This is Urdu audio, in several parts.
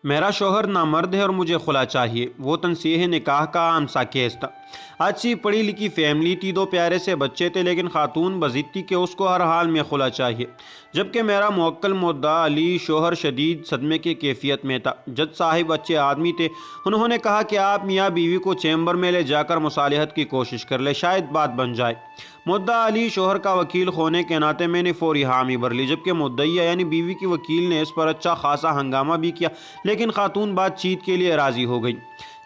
میرا شوہر نامرد ہے اور مجھے خلا چاہیے۔ وہ تنصیح نکاح کا عام سا کیس تھا۔ اچھی پڑھی لکھی فیملی تھی، 2 پیارے سے بچے تھے، لیکن خاتون بضد تھی کہ اس کو ہر حال میں خلا چاہیے، جبکہ میرا موکل مدعا علی شوہر شدید صدمے کی کیفیت میں تھا۔ جج صاحب اچھے آدمی تھے، انہوں نے کہا کہ آپ میاں بیوی کو چیمبر میں لے جا کر مصالحت کی کوشش کر لیں، شاید بات بن جائے۔ مدعا علی شوہر کا وکیل ہونے کے ناطے میں نے فوری حامی بھر لی، جبکہ مدعیہ یعنی بیوی کی وکیل نے اس پر اچھا خاصا ہنگامہ بھی کیا، لیکن خاتون بات چیت کے لیے راضی ہو گئی۔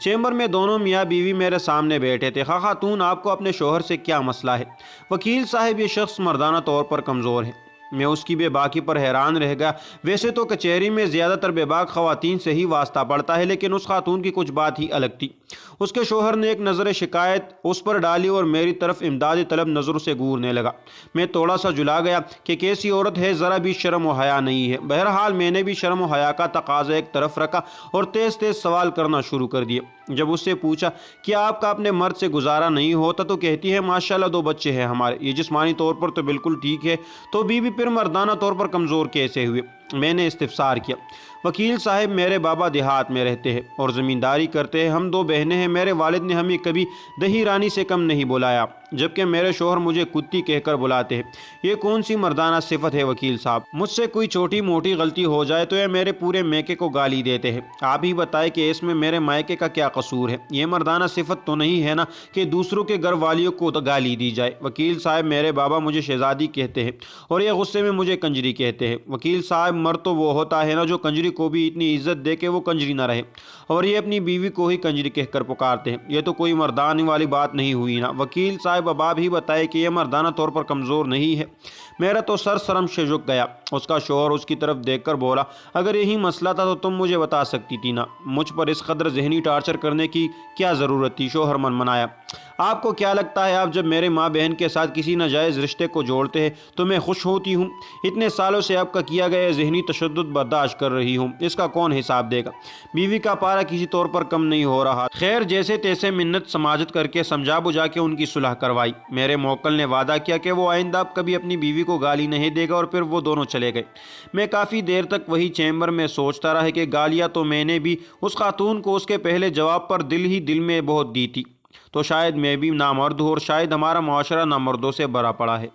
چیمبر میں دونوں میاں بیوی میرے سامنے بیٹھے تھے۔ خاتون، آپ کو اپنے شوہر سے کیا مسئلہ ہے؟ وکیل صاحب، یہ شخص مردانہ طور پر کمزور ہے۔ میں اس کی بے باکی پر حیران رہ گیا۔ ویسے تو کچہری میں زیادہ تر بے باک خواتین سے ہی واسطہ پڑتا ہے، لیکن اس خاتون کی کچھ بات ہی الگ تھی۔ اس کے شوہر نے ایک نظر شکایت اس پر ڈالی اور میری طرف امدادی طلب نظروں سے گورنے لگا۔ میں تھوڑا سا جلا گیا کہ کیسی عورت ہے، ذرا بھی شرم و حیا نہیں ہے۔ بہرحال میں نے بھی شرم و حیا کا تقاضا ایک طرف رکھا اور تیز تیز سوال کرنا شروع کر دیے۔ جب اس سے پوچھا کہ آپ کا اپنے مرد سے گزارا نہیں ہوتا تو کہتی ہے ماشاءاللہ 2 بچے ہیں ہمارے، یہ جسمانی طور پر تو بالکل ٹھیک ہے، تو بیوی پھر مردانہ طور پر کمزور کیسے ہوئے؟ میں نے استفسار کیا۔ وکیل صاحب، میرے بابا دیہات میں رہتے ہیں اور زمینداری کرتے ہیں، ہم 2 بہنیں ہیں، میرے والد نے ہمیں کبھی دہی رانی سے کم نہیں بلایا، جبکہ میرے شوہر مجھے کتی کہہ کر بلاتے ہیں۔ یہ کون سی مردانہ صفت ہے وکیل صاحب؟ مجھ سے کوئی چھوٹی موٹی غلطی ہو جائے تو یہ میرے پورے میکے کو گالی دیتے ہیں۔ آپ ہی بتائیں کہ اس میں میرے مائکے کا کیا قصور ہے؟ یہ مردانہ صفت تو نہیں ہے نا کہ دوسروں کے گھر والیوں کو گالی دی جائے۔ وکیل صاحب، میرے بابا مجھے شہزادی کہتے ہیں اور یہ غصے میں مجھے کنجری کہتے ہیں۔ وکیل صاحب، مرد تو وہ ہوتا ہے نا جو کنجری کو بھی اتنی عزت دے کہ وہ کنجری نہ رہے، اور یہ اپنی بیوی کو ہی کنجری کہہ کر پکارتے ہیں، یہ تو کوئی مردانی والی بات نہیں ہوئی نا۔ وکیل صاحب، اب آپ ہی بتائے کہ یہ مردانہ طور پر کمزور نہیں ہے؟ میرا تو سر شرم سے جھک گیا۔ اس کا شوہر اس کی طرف دیکھ کر بولا، اگر یہی مسئلہ تھا تو تم مجھے بتا سکتی تھی نا، مجھ پر اس قدر ذہنی ٹارچر کرنے کی کیا ضرورت تھی؟ شوہر منمنایا۔ آپ کو کیا لگتا ہے آپ جب میرے ماں بہن کے ساتھ کسی ناجائز رشتے کو جوڑتے ہیں تو میں خوش ہوتی ہوں؟ اتنے سالوں سے آپ کا کیا گیا ذہنی تشدد برداشت کر رہی ہوں، اس کا کون حساب دے گا؟ بیوی کا پارا کسی طور پر کم نہیں ہو رہا۔ خیر، جیسے تیسے منت سماجت کر کے سمجھا بجھا کے ان کی صلح کروائی۔ میرے موکل نے وعدہ کیا کہ وہ آئندہ اب کبھی اپنی بیوی کو گالی نہیں دے گا، اور پھر وہ دونوں چلے گئے۔ میں کافی دیر تک وہی چیمبر میں سوچتا رہا کہ گالیاں تو میں نے بھی اس خاتون کو اس کے پہلے جواب پر دل ہی دل میں بہت دی تھی، تو شاید میں بھی نامرد ہوں اور شاید ہمارا معاشرہ نامردوں سے بھرا پڑا ہے۔